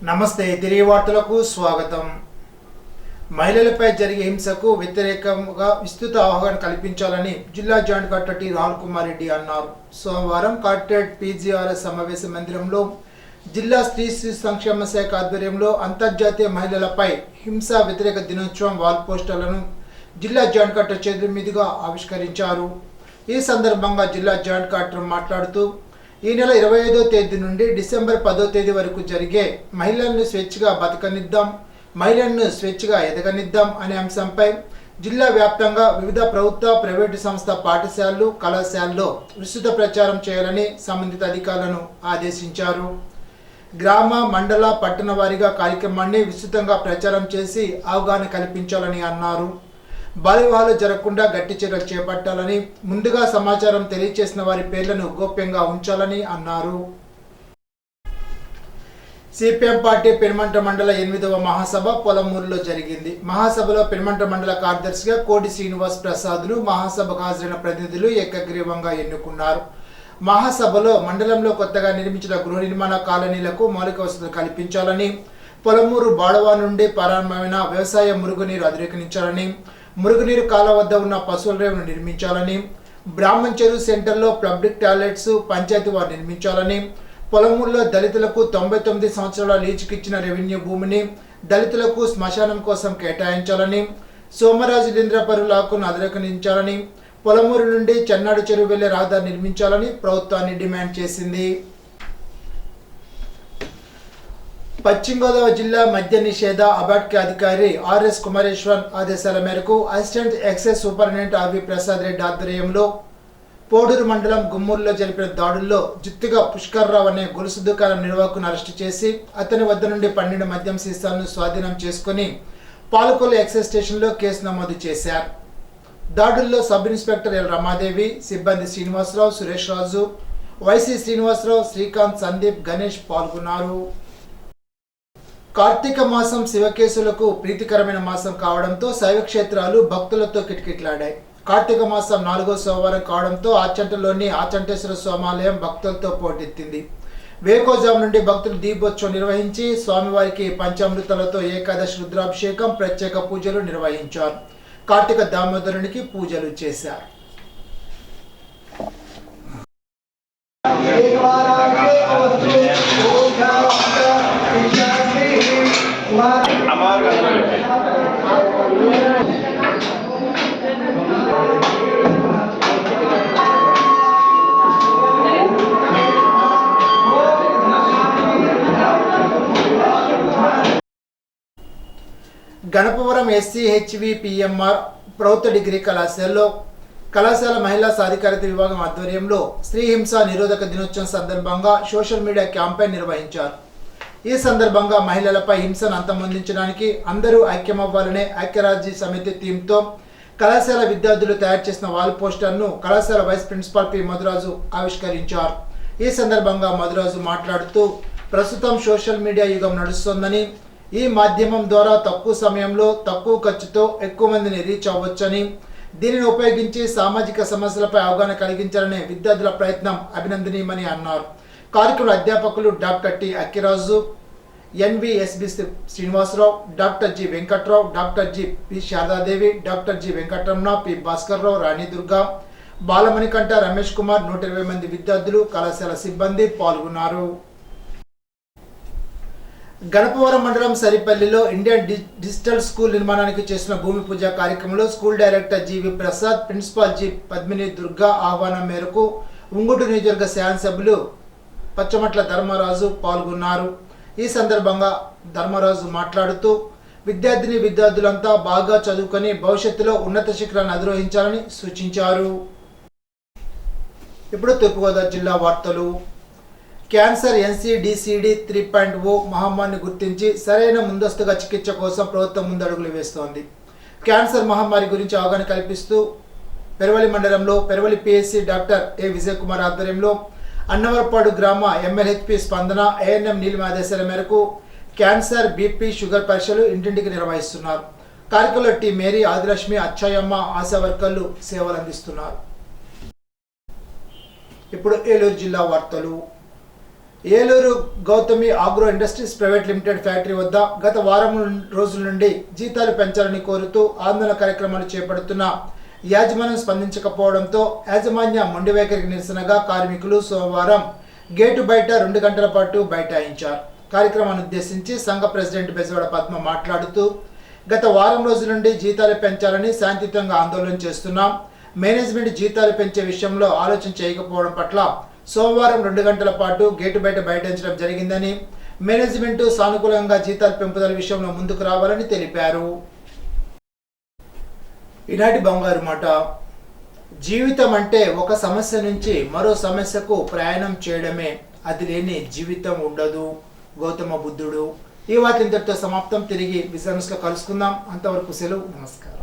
నమస్తే తిరిగి వార్తలకు స్వాగతం. మహిళలపై జరిగే హింసకు వ్యతిరేకంగా విస్తృత అవగాహన కల్పించాలని జిల్లా joint collector T Rahul Kumar Reddy అన్నారు. సోమవారం కలెక్టరేట్ PGRS సమావేశ మందిరంలో జిల్లా స్త్రీ శిశు సంక్షేమ శాఖ ఆధ్వర్యంలో అంతర్జాతీయ మహిళలపై హింస వ్యతిరేక దినోత్సవం వాల్ పోస్టర్లను జిల్లా జాయింట్ కలెక్టర్ చేతుల మీదుగా ఆవిష్కరించారు. ఈ సందర్భంగా జిల్లా జాయింట్ కలెక్టర్ మాట్లాడుతూ ఈ నెల 25వ తేదీ నుండి డిసెంబర్ 10వ తేదీ వరకు జరిగే మహిళలను స్వేచ్ఛగా బతకనిద్దాం, మహిళలను స్వేచ్ఛగా ఎదగనిద్దాం అనే అంశంపై జిల్లా వ్యాప్తంగా వివిధ ప్రభుత్వ ప్రైవేటు సంస్థ పాఠశాలలు కళాశాలలో విస్తృత ప్రచారం చేయాలని సంబంధిత అధికారులను ఆదేశించారు. గ్రామ మండల పట్టణ వారీగా కార్యక్రమాన్ని విస్తృతంగా ప్రచారం చేసి అవగాహన కల్పించాలని అన్నారు. బాల్యవివాహాలు జరగకుండా గట్టి చర్యలు చేపట్టాలని, ముందుగా సమాచారం తెలియజేసిన వారి పేర్లను గోప్యంగా ఉంచాలని అన్నారు. సిపిఎం పార్టీ పెనుమంట్ర మండల 8వ మహాసభ పొలమూరులో జరిగింది. మహాసభలో పెనుమంట్ర మండల కార్యదర్శిగా కోడి శ్రీనివాస్ ప్రసాద్ను మహాసభకు హాజరైన ప్రతినిధులు ఏకగ్రీవంగా ఎన్నుకున్నారు. మహాసభలో మండలంలో కొత్తగా నిర్మించిన గృహ నిర్మాణ కాలనీలకు మౌలిక వసతులు కల్పించాలని, పొలమూరు బాడవా నుండి ప్రారంభమైన వ్యవసాయ మురుగునీరు అధిరోహించాలని, మురుగునీరు కాల వద్ద ఉన్న పశువుల రేవును నిర్మించాలని, బ్రాహ్మణ్ చెరువు సెంటర్లో పబ్లిక్ టాయిలెట్స్ పంచాయతీ వారు నిర్మించాలని, పొలమూరులో దళితులకు 99 సంవత్సరాల లీజుకి ఇచ్చిన రెవెన్యూ భూమిని దళితులకు శ్మశానం కోసం కేటాయించాలని, సోమరాజులింద్రపరు లాకును అధిరోహించాలని, పొలమూరు నుండి చెన్నాడు చెరువు వెళ్లే రహదారి నిర్మించాలని ప్రభుత్వాన్ని డిమాండ్ చేసింది. పశ్చిమ గోదావరి జిల్లా మద్య నిషేధ అబాట్కి అధికారి RS కుమారేశ్వర్ ఆదేశాల మేరకు assistant excise superintendent RV Prasad Reddy ఆధ్వర్యంలో పోడూరు మండలం గుమ్మూరులో జరిపిన దాడుల్లో జుత్తిగా పుష్కర్రావు అనే గొలుసు దుకాణం నిర్వాహకును అరెస్టు చేసి అతని వద్ద నుండి 12 మద్యం సీసాలను స్వాధీనం చేసుకుని పాలకొల్లు ఎక్సైజ్ స్టేషన్లో కేసు నమోదు చేశారు. దాడుల్లో సబ్ ఇన్స్పెక్టర్ ఎల్ రమాదేవి, సిబ్బంది శ్రీనివాసరావు, సురేష్ రాజు, వైసీ శ్రీనివాసరావు, శ్రీకాంత్, సందీప్, గణేష్ పాల్గొన్నారు. కార్తీక మాసం శివకేశులకు ప్రీతికరమైన మాసం కావడంతో శైవ క్షేత్రాలు భక్తులతో కిటకిటలాడాయి. కార్తీక మాసం 4వ సోమవారం కావడంతో ఆచంటలోని ఆచంటేశ్వర స్వామాలయం భక్తులతో పోటెత్తింది. వేకోజాము నుండి భక్తులు దీపోత్సవం నిర్వహించి స్వామివారికి పంచామృతాలతో ఏకాదశి రుద్రాభిషేకం, ప్రత్యేక పూజలు నిర్వహించారు. కార్తీక దామోదరునికి పూజలు చేశారు. గణపవరం SCHVPMR ప్రభుత్వ డిగ్రీ కళాశాల మహిళా సాధికారత విభాగం ఆధ్వర్యంలో స్త్రీ హింస నిరోధక దినోత్సవం సందర్భంగా సోషల్ మీడియా క్యాంపెయిన్ నిర్వహించారు. ఈ సందర్భంగా మహిళలపై హింసను అంతమొందించడానికి అందరూ ఐక్యమవ్వాలనే ఐక్యరాజ్య సమితి థీమ్తో కళాశాల విద్యార్థులు తయారు చేసిన వాల్ పోస్టర్ను కళాశాల వైస్ ప్రిన్సిపాల్ P మధురాజు ఆవిష్కరించారు. ఈ సందర్భంగా మధురాజు మాట్లాడుతూ ప్రస్తుతం సోషల్ మీడియా యుగం నడుస్తోందని, ఈ మాధ్యమం ద్వారా తక్కువ సమయంలో తక్కువ ఖర్చుతో ఎక్కువ మందిని రీచ్ అవ్వచ్చని, దీనిని ఉపయోగించి సామాజిక సమస్యలపై అవగాహన కలిగించాలనే విద్యార్థుల ప్రయత్నం అభినందనీయమని అన్నారు. కార్యక్రమ అధ్యాపకులు doctor T Akkiraju, NVSB Srinivasarao, doctor G Venkatrao, doctor P Saradadevi, doctor G Venkataramana, P Bhaskarrao, Rani Durga, Balamanikanta, Ramesh Kumar, 120 మంది విద్యార్థులు, కళాశాల సిబ్బంది పాల్గొన్నారు. గణపవరం మండలం సరిపల్లిలో ఇండియన్ డిజిటల్ స్కూల్ నిర్మాణానికి చేసిన భూమి పూజ కార్యక్రమంలో school director GV Prasad, principal G Padmini Durga ఆహ్వానం మేరకు ఉంగుటూరు నియోజకవర్గ శాసనసభ్యులు పచ్చమట్ల ధర్మరాజు పాల్గొన్నారు. ఈ సందర్భంగా ధర్మరాజు మాట్లాడుతూ విద్యార్థులంతా బాగా చదువుకొని భవిష్యత్తులో ఉన్నత శిఖరాన్ని అధిరోహించాలని సూచించారు. ఇప్పుడు తూర్పుగోదావరి జిల్లా వార్తలు. క్యాన్సర్ NCD-CD 3.0 మహమ్మారిని గుర్తించి సరైన ముందస్తుగా చికిత్స కోసం ప్రభుత్వం ముందడుగులు వేస్తోంది. క్యాన్సర్ మహమ్మారి గురించి అవగాహన కల్పిస్తూ పెరవలి మండలంలో Peravali PSC doctor A Vijay Kumar ఆధ్వర్యంలో అన్నవరపాడు గ్రామ MLHP స్పందన ANM నీలిమ ఆదేశాల మేరకు క్యాన్సర్, BP, షుగర్ పరీక్షలు ఇంటింటికి నిర్వహిస్తున్నారు. కార్యక్రమంలో టి మేరీ, ఆదిలక్ష్మి, అచ్చాయమ్మ, ఆశా వర్కర్లు సేవలు అందిస్తున్నారు. ఇప్పుడు ఏలూరు జిల్లా వార్తలు. Eluru Gautami agro industries private limited factory వద్ద గత వారం రోజుల నుండి జీతాలు పెంచాలని కోరుతూ ఆందోళన కార్యక్రమాలు చేపడుతున్న యాజమాన్యం స్పందించకపోవడంతో యాజమాన్య మొండి వైఖరికి నిరసనగా కార్మికులు సోమవారం గేటు బయట 2 గంటల పాటు బైఠాయించారు. కార్యక్రమాన్ని ఉద్దేశించి సంఘ ప్రెసిడెంట్ బెజవాడ పద్మ మాట్లాడుతూ గత వారం రోజుల నుండి జీతాలు పెంచాలని శాంతియుతంగా ఆందోళన చేస్తున్నాం. మేనేజ్మెంట్ జీతాలు పెంచే విషయంలో ఆలోచన చేయకపోవడం పట్ల సోమవారం 2 గంటల పాటు గేటు బయట బైఠాయించడం జరిగిందని, మేనేజ్మెంట్ సానుకూలంగా జీతాల పెంపుదల విషయంలో ముందుకు రావాలని తెలిపారు. ఈనాటి బంగారు మాట. జీవితం అంటే ఒక సమస్య నుంచి మరో సమస్యకు ప్రయాణం చేయడమే, అది లేని జీవితం ఉండదు. గౌతమ బుద్ధుడు. ఈ వార్త ఇంతటితో సమాప్తం. తిరిగి బిజినెస్ లో కలుసుకుందాం. అంతవరకు సెలవు. నమస్కారం.